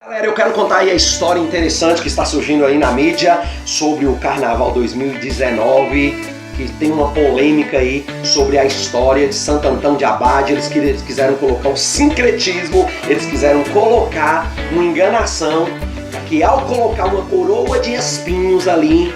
Galera, eu quero contar aí a história interessante que está surgindo aí na mídia sobre o Carnaval 2019, que tem uma polêmica aí sobre a história de Santo Antão de Abade. Eles quiseram colocar um sincretismo, eles quiseram colocar uma enganação, que ao colocar uma coroa de espinhos ali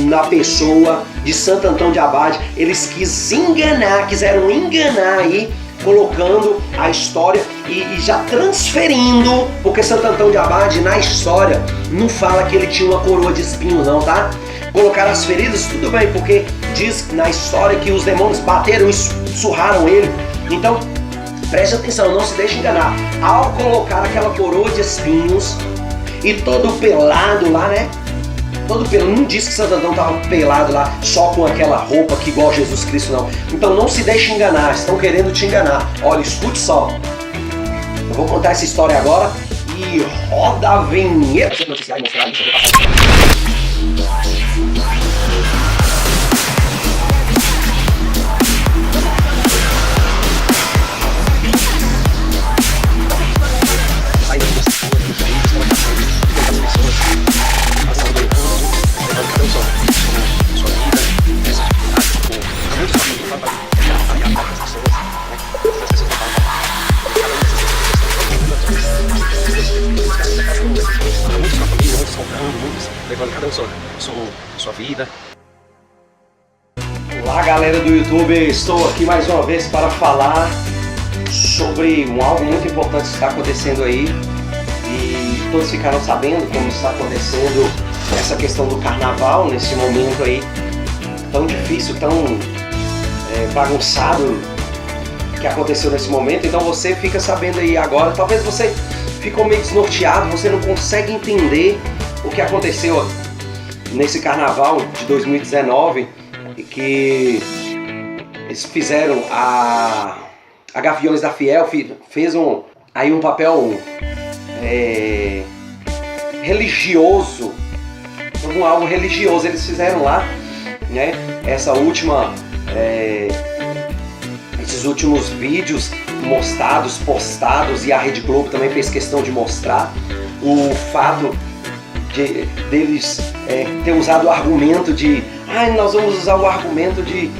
na pessoa de Santo Antão de Abade, eles quiseram enganar aí, colocando a história e já transferindo, porque Santo Antão de Abade na história não fala que ele tinha uma coroa de espinhos não, tá? Colocaram as feridas, tudo bem, porque diz na história que os demônios bateram e surraram ele. Então, preste atenção, não se deixe enganar. Ao colocar aquela coroa de espinhos e todo pelado lá, né? Todo pelado, não diz que Santo Antão estava pelado lá, só com aquela roupa que igual Jesus Cristo, não. Então não se deixe enganar, estão querendo te enganar. Olha, escute só. Eu vou contar essa história agora e roda a vinheta. Levando cada um sua vida. Olá, galera do YouTube, estou aqui mais uma vez para falar sobre algo muito importante que está acontecendo aí, e todos ficaram sabendo como está acontecendo essa questão do carnaval nesse momento aí tão difícil, tão bagunçado que aconteceu nesse momento. Então você fica sabendo aí agora, talvez você ficou meio desnorteado, você não consegue entender o que aconteceu nesse carnaval de 2019, que eles fizeram a Gaviões da Fiel fez um papel religioso, algo religioso eles fizeram lá, né? Esses últimos vídeos postados, e a Rede Globo também fez questão de mostrar o fato deles ter usado o argumento nós vamos usar o argumento de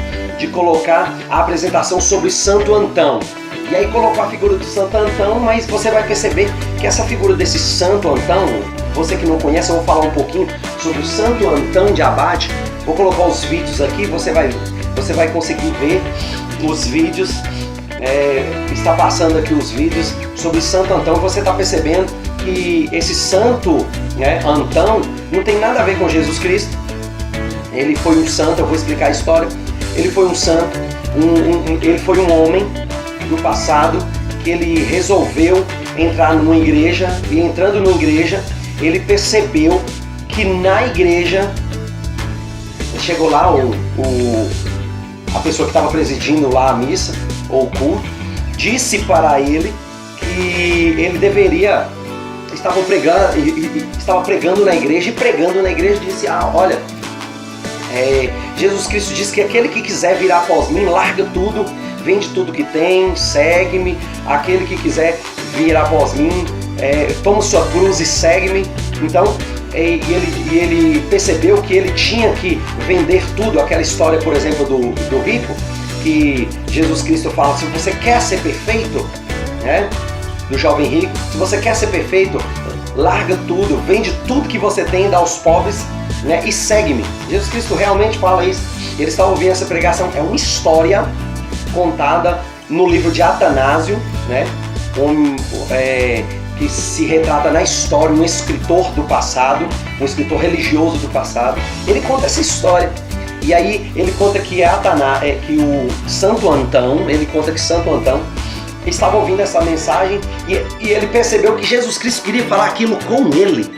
colocar a apresentação sobre Santo Antão. E aí colocou a figura do Santo Antão, mas você vai perceber que essa figura desse Santo Antão, você que não conhece, eu vou falar um pouquinho sobre o Santo Antão de Abade. Vou colocar os vídeos aqui, você vai conseguir ver os vídeos. Está passando aqui os vídeos sobre Santo Antão. Você está percebendo que esse Santo Antão não tem nada a ver com Jesus Cristo. Ele foi um santo, eu vou explicar a história. Ele foi um santo, ele foi um homem do passado que ele resolveu entrar numa igreja, e entrando numa igreja, ele percebeu que na igreja, chegou lá a pessoa que estava presidindo lá a missa, ou o culto, disse para ele que ele estava pregando na igreja, disse, olha, Jesus Cristo disse que aquele que quiser vir após mim, larga tudo, vende tudo que tem, segue-me. Aquele que quiser vir após mim, toma sua cruz e segue-me. Então, ele percebeu que ele tinha que vender tudo. Aquela história, por exemplo, do rico, que Jesus Cristo fala, se você quer ser perfeito, né, do jovem rico, se você quer ser perfeito, larga tudo, vende tudo que você tem, dá aos pobres, né, e segue-me. Jesus Cristo realmente fala isso. Ele está ouvindo essa pregação, é uma história contada no livro de Atanásio, né, que se retrata na história um escritor do passado, um escritor religioso do passado. Ele conta essa história. E aí ele conta que Santo Antão estava ouvindo essa mensagem e ele percebeu que Jesus Cristo queria falar aquilo com ele.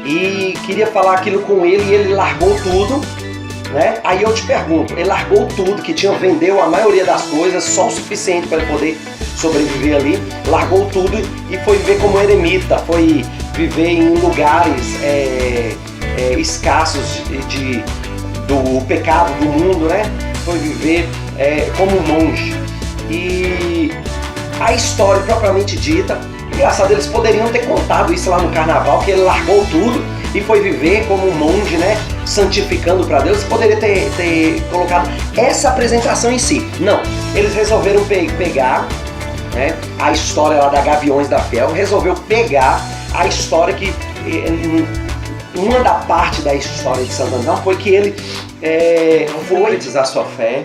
E ele largou tudo, né? Aí eu te pergunto, ele largou tudo, que vendeu a maioria das coisas, só o suficiente para ele poder sobreviver ali, largou tudo e foi viver como eremita, foi viver em lugares escassos do pecado do mundo, né? Foi viver como um monge. E a história propriamente dita Engraçado, eles poderiam ter contado isso lá no carnaval, que ele largou tudo e foi viver como um monge, né? Santificando para Deus. Poderia ter colocado essa apresentação em si. Não, eles resolveram pegar, né, a história lá da Gaviões da Fiel, resolveu pegar a história que... uma da parte da história de Santo Antão foi que ele foi concretizar sua fé.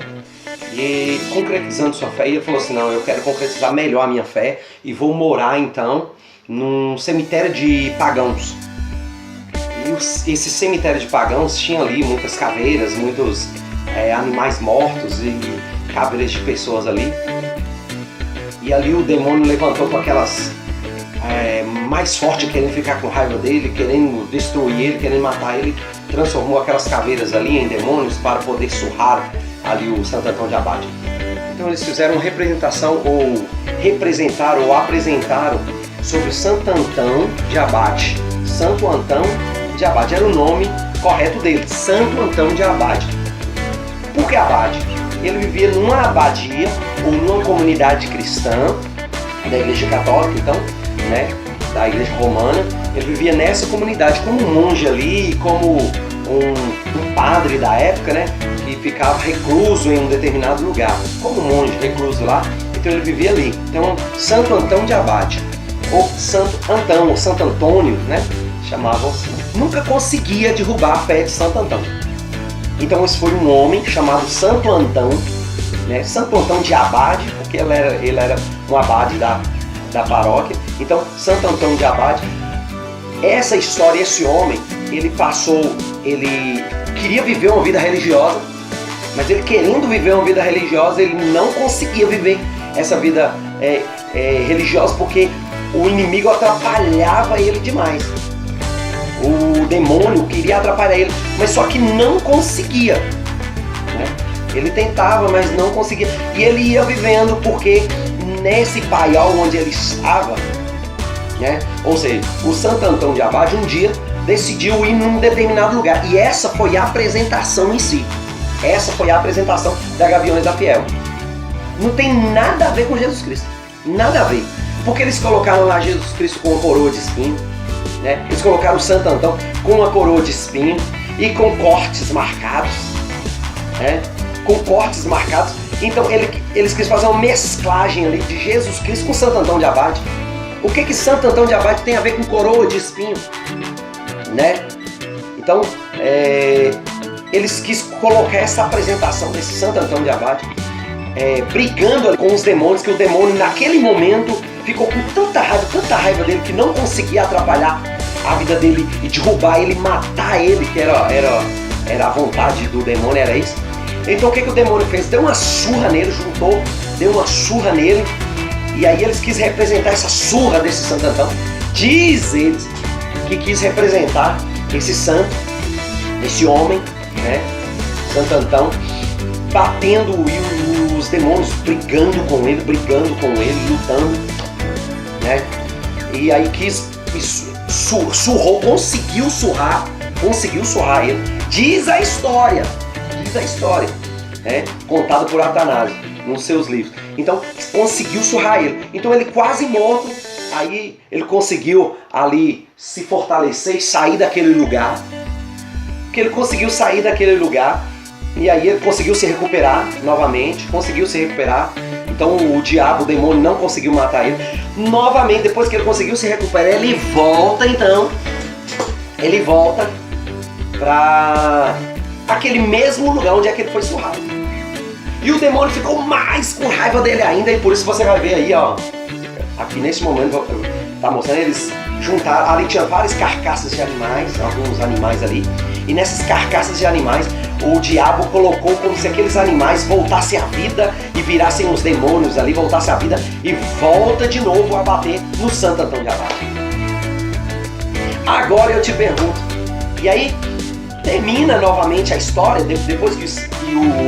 E concretizando sua fé, ele falou assim, não, eu quero concretizar melhor a minha fé e vou morar então num cemitério de pagãos. E esse cemitério de pagãos tinha ali muitas caveiras, muitos animais mortos e caveiras de pessoas ali. E ali o demônio levantou com aquelas mais forte, querendo ficar com raiva dele, querendo destruir ele, querendo matar ele, transformou aquelas caveiras ali em demônios para poder surrar ali o Santo Antão de Abade. Então eles fizeram uma representação, ou representaram, ou apresentaram sobre o Santo Antão de Abade. Santo Antão de Abade era o nome correto dele, Santo Antão de Abade. Por que Abade? Ele vivia numa abadia, ou numa comunidade cristã, da Igreja Católica, então, né, da Igreja Romana. Ele vivia nessa comunidade como um monge ali, como um padre da época, né, que ficava recluso em um determinado lugar, como um monge recluso lá. Então ele vivia ali. Então, Santo Antão de Abade, ou Santo Antão, ou Santo Antônio, né, chamavam assim. Nunca conseguia derrubar a fé de Santo Antão. Então esse foi um homem chamado Santo Antão, né, Santo Antão de Abade, porque ele era um abade da paróquia. Então, Santo Antão de Abade, essa história, esse homem, ele queria viver uma vida religiosa, mas ele querendo viver uma vida religiosa, ele não conseguia viver essa vida religiosa, porque o inimigo atrapalhava ele demais. O demônio queria atrapalhar ele, mas só que não conseguia, né? Ele tentava, mas não conseguia. E ele ia vivendo, porque nesse paiol onde ele estava, né? Ou seja, o Santo Antão de Abade um dia decidiu ir num determinado lugar. E essa foi a apresentação em si. Essa foi a apresentação da Gaviões da Fiel. Não tem nada a ver com Jesus Cristo. Nada a ver. Porque eles colocaram lá Jesus Cristo com uma coroa de espinho, né? Eles colocaram o Santo Antão com uma coroa de espinho e com cortes marcados, né? Com cortes marcados. Então eles quis fazer uma mesclagem ali de Jesus Cristo com Santo Antão de Abade. O que Santo Antão de Abade tem a ver com coroa de espinho, né? Então eles quis colocar essa apresentação desse Santo Antão de Abade brigando ali com os demônios, que o demônio naquele momento ficou com tanta raiva dele, que não conseguia atrapalhar a vida dele e derrubar ele, matar ele, que era a vontade do demônio, era isso. Então o que o demônio fez? Deu uma surra nele, deu uma surra nele, e aí eles quis representar essa surra desse Santo Antão. Diz eles que quis representar esse santo, esse homem, né, Santo Antão, batendo e os demônios brigando com ele, lutando, né? E aí surrou, conseguiu surrar ele. Diz a história, né, contada por Atanásio nos seus livros. Então conseguiu surrar ele. Então ele quase morto, aí ele conseguiu ali se fortalecer e sair daquele lugar. Que ele conseguiu sair daquele lugar. E aí ele conseguiu se recuperar novamente, Então o diabo, o demônio, não conseguiu matar ele. Novamente, depois que ele conseguiu se recuperar, ele volta para aquele mesmo lugar onde é que ele foi surrado. E o demônio ficou mais com raiva dele ainda, e por isso você vai ver aí, ó, aqui nesse momento, tá mostrando, eles juntaram, ali tinha várias carcaças de animais, alguns animais ali, e nessas carcaças de animais, o diabo colocou como se aqueles animais voltassem à vida e virassem os demônios ali, voltassem à vida e volta de novo a bater no Santo Antão de Abade. Agora eu te pergunto, e aí termina novamente a história, depois que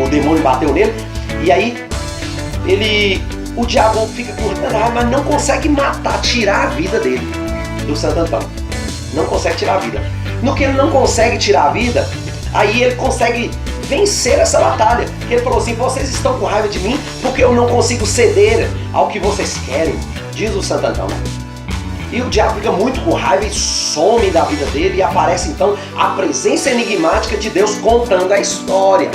o demônio bateu nele, e aí o diabo fica com raiva, mas não consegue tirar a vida dele, do Santo Antão. Não consegue tirar a vida. No que ele não consegue tirar a vida, aí ele consegue vencer essa batalha. Ele falou assim: vocês estão com raiva de mim porque eu não consigo ceder ao que vocês querem, diz o Santo Antão. E o diabo fica muito com raiva e some da vida dele, e aparece então a presença enigmática de Deus contando a história.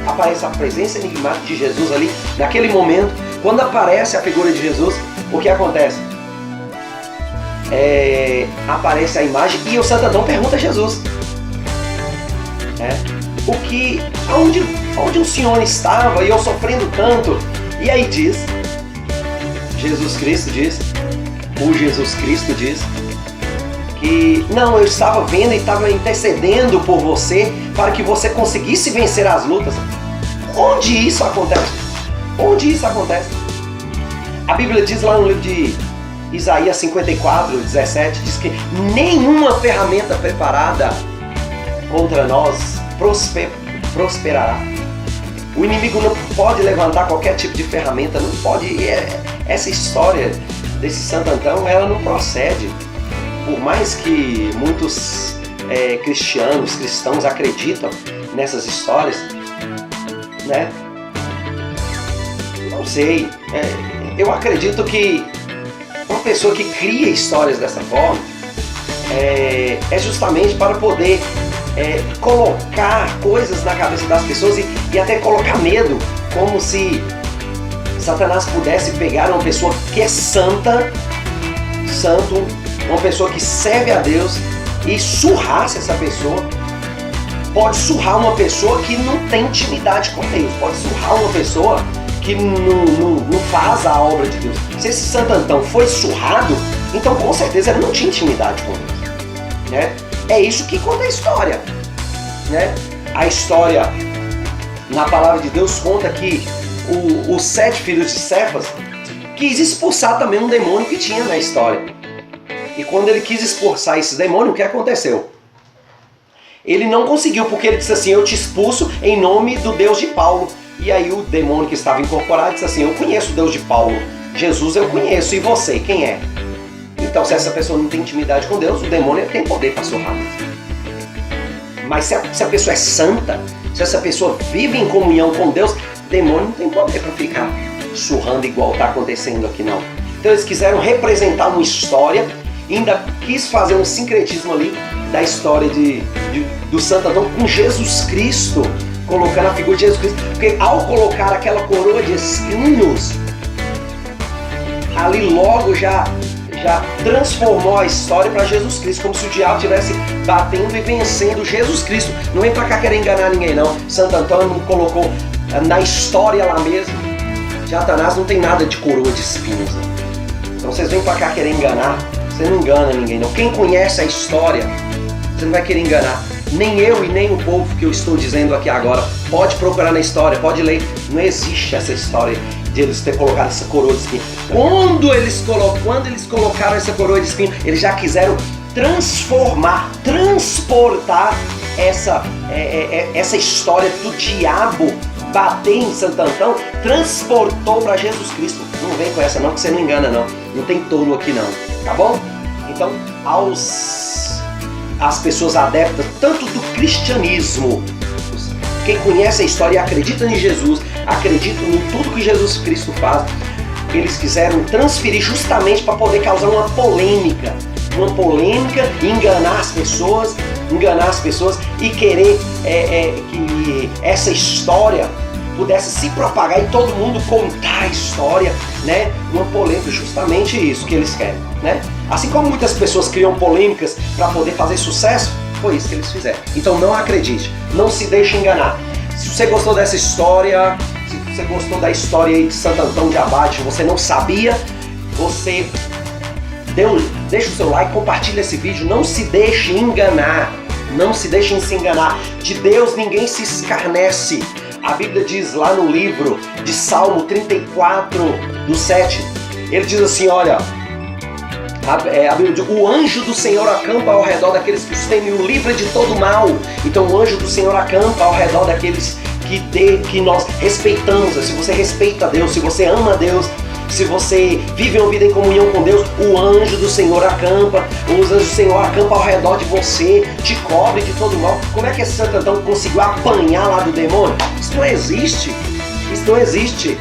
Aparece a presença enigmática de Jesus ali, naquele momento. Quando aparece a figura de Jesus, o que acontece? Aparece a imagem e o Santo Antão pergunta a Jesus: onde o Senhor estava e eu sofrendo tanto? E aí Jesus Cristo diz que não, eu estava vendo e estava intercedendo por você para que você conseguisse vencer as lutas. Onde isso acontece? Onde isso acontece? A Bíblia diz lá no livro de Isaías 54, 17, diz que nenhuma ferramenta preparada contra nós prosperará. O inimigo não pode levantar qualquer tipo de ferramenta, não pode. Essa história desse Santo Antão, ela não procede. Por mais que muitos cristãos acreditam nessas histórias, né? Não sei. Eu acredito que uma pessoa que cria histórias dessa forma é justamente para poder colocar coisas na cabeça das pessoas e até colocar medo, como se Satanás pudesse pegar uma pessoa que é santo, uma pessoa que serve a Deus, e surrasse essa pessoa. Pode surrar uma pessoa que não tem intimidade com Deus, pode surrar uma pessoa que não faz a obra de Deus. Se esse Santo Antão foi surrado, então com certeza ele não tinha intimidade com Deus, né? É isso que conta a história, né? A história, na palavra de Deus, conta que os 7 filhos de Cefas quis expulsar também um demônio que tinha na história. E quando ele quis expulsar esse demônio, o que aconteceu? Ele não conseguiu, porque ele disse assim: eu te expulso em nome do Deus de Paulo. E aí o demônio que estava incorporado disse assim: eu conheço o Deus de Paulo, Jesus eu conheço, e você, quem é? Então, se essa pessoa não tem intimidade com Deus, o demônio tem poder para surrar. Mas se a pessoa é santa, se essa pessoa vive em comunhão com Deus, o demônio não tem poder para ficar surrando igual está acontecendo aqui, não. Então eles quiseram representar uma história, ainda quis fazer um sincretismo ali da história do Santo Antão com Jesus Cristo, colocando a figura de Jesus Cristo, porque ao colocar aquela coroa de espinhos, ali logo já transformou a história para Jesus Cristo, como se o diabo estivesse batendo e vencendo Jesus Cristo. Não vem pra cá querer enganar ninguém, não. Santo Antônio não colocou na história lá mesmo. Satanás não tem nada de coroa de espinhos, não. Então vocês vêm pra cá querer enganar, você não engana ninguém, não. Quem conhece a história, você não vai querer enganar. Nem eu e nem o povo que eu estou dizendo aqui agora. Pode procurar na história, pode ler. Não existe essa história de eles ter colocado essa coroa de espinho. Quando eles colocaram essa coroa de espinho, eles já quiseram transportar essa história do diabo bater em Santo Antão, transportou para Jesus Cristo. Não vem com essa não, que você não engana não. Não tem tolo aqui não, tá bom? Então, as pessoas adeptas, tanto do cristianismo, quem conhece a história e acredita em Jesus, acredita em tudo que Jesus Cristo faz, eles quiseram transferir justamente para poder causar uma polêmica e enganar as pessoas e querer que essa história pudesse se propagar e todo mundo contar a história, né? Uma polêmica, justamente isso que eles querem, né? Assim como muitas pessoas criam polêmicas para poder fazer sucesso, foi isso que eles fizeram. Então não acredite, não se deixe enganar. Se você gostou dessa história, se você gostou da história aí de Santo Antão de Abade, você não sabia, você deixa o seu like, compartilha esse vídeo, não se deixe enganar, não se deixem se enganar. De Deus ninguém se escarnece. A Bíblia diz lá no livro de Salmo 34, do 7, ele diz assim, olha, a Bíblia diz, o anjo do Senhor acampa ao redor daqueles que os temem e o livra de todo mal. Então o anjo do Senhor acampa ao redor daqueles que nós respeitamos. Se você respeita Deus, se você ama Deus, se você vive uma vida em comunhão com Deus, o anjo do Senhor acampa, os anjos do Senhor acampam ao redor de você, te cobre de todo mal. Como é que esse Santo Antão conseguiu apanhar lá do demônio? Isso não existe, isso não existe.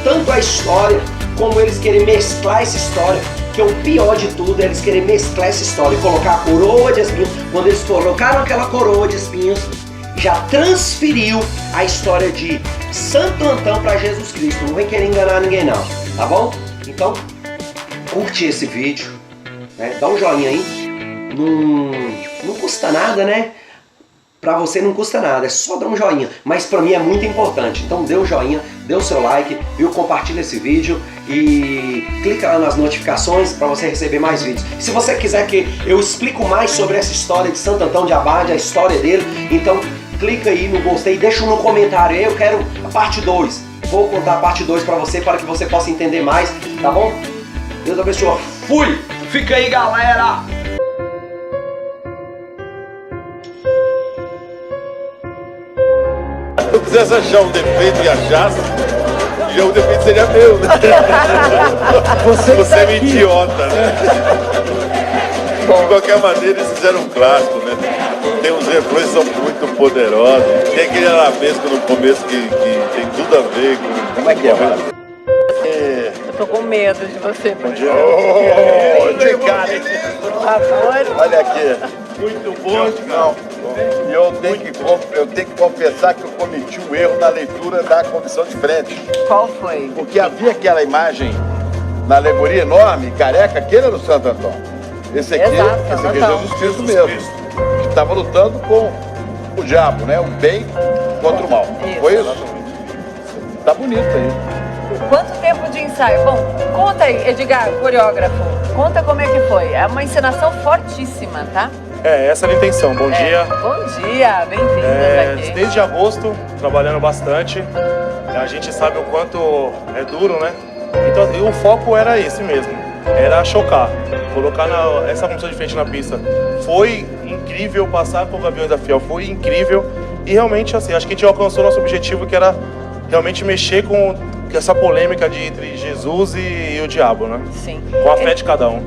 Tanto a história, como eles querem mesclar essa história que o pior de tudo é eles querem mesclar essa história e colocar a coroa de espinhos. Quando eles colocaram aquela coroa de espinhos, já transferiu a história de Santo Antão para Jesus Cristo. Não vem querer enganar ninguém não, tá bom? Então, curte esse vídeo, né? Dá um joinha aí. Não custa nada, né? Pra você não custa nada, é só dar um joinha. Mas pra mim é muito importante. Então dê o joinha, dê o seu like, viu? Compartilha esse vídeo e clica lá nas notificações para você receber mais vídeos. E se você quiser que eu explico mais sobre essa história de Santo Antão de Abade, a história dele, então clica aí no gostei, deixa no comentário aí, eu quero a parte 2. Vou contar a parte 2 pra você, para que você possa entender mais, tá bom? Deus abençoe. Fui! Fica aí, galera! Se eu quisesse achar um defeito e achasse, já o defeito seria meu, né? Você é um idiota, né? De qualquer maneira, eles fizeram um clássico, né? Tem uns refrões que são muito poderosos. Tem aquele arabesco no começo que tem tudo a ver com... Como é que é, Eu tô com medo de você. De cara, hein? Por favor. Olha aqui. Muito bom, não. E eu tenho que confessar que eu cometi um erro na leitura da comissão de frente. Qual foi? Porque havia aquela imagem na alegoria enorme, careca, aquele era o Santo Antão. Esse aqui, Exato, esse aqui é Antão. Jesus Cristo mesmo. Que estava lutando com o diabo, né? O bem contra o mal. Isso. Foi isso? Tá bonito aí. Quanto tempo de ensaio? Bom, conta aí, Edgar, coreógrafo. Conta como é que foi. É uma encenação fortíssima, tá? Essa era a intenção. Bom dia. Bom dia, bem-vindos aqui. Desde agosto, trabalhando bastante. A gente sabe o quanto é duro, né? Então, e o foco era esse mesmo. Era chocar. Colocar essa comissão de frente na pista. Foi incrível passar por Gaviões da Fiel. Foi incrível. E realmente, assim, acho que a gente alcançou nosso objetivo, que era realmente mexer com essa polêmica entre Jesus e o diabo, né? Sim. Com a fé de cada um.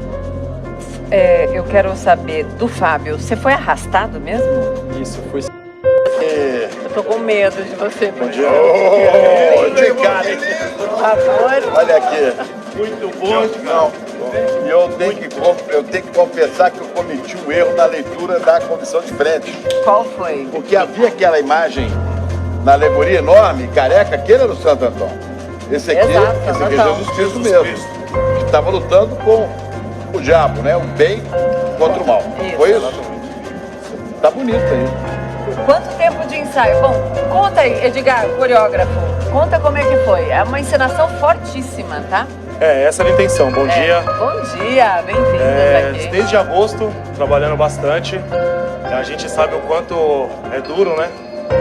Eu quero saber do Fábio. Você foi arrastado mesmo? Isso, foi. Eu tô com medo de você. De cara, hein? Por favor. Olha aqui. Muito bom, não. E eu tenho que confessar que eu cometi um erro na leitura da comissão de frente. Qual foi? Porque havia aquela imagem na alegoria enorme, careca, aquele era o Santo Antão. Esse aqui, Exato, esse aqui é Antão. Jesus Cristo mesmo. Que estava lutando com o diabo, né? O bem contra o mal. Isso. Foi isso? Tá bonito aí. Quanto tempo de ensaio? Bom, conta aí, Edgar, coreógrafo. Conta como é que foi. É uma encenação fortíssima, tá? Essa era a intenção. Bom dia. Bom dia, bem-vindos aqui. Desde agosto, trabalhando bastante. A gente sabe o quanto é duro, né?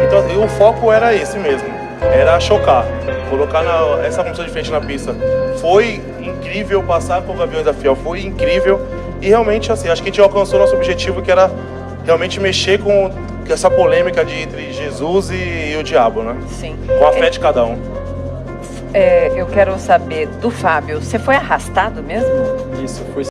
Então, e o foco era esse mesmo. Era chocar. Colocar essa comissão de frente na pista. Foi incrível passar por Gaviões da Fiel. Foi incrível. E realmente, assim, acho que a gente alcançou nosso objetivo, que era realmente mexer com essa polêmica entre Jesus e o diabo, né? Sim. Com a fé de cada um. Eu quero saber do Fábio. Você foi arrastado mesmo? Isso, foi.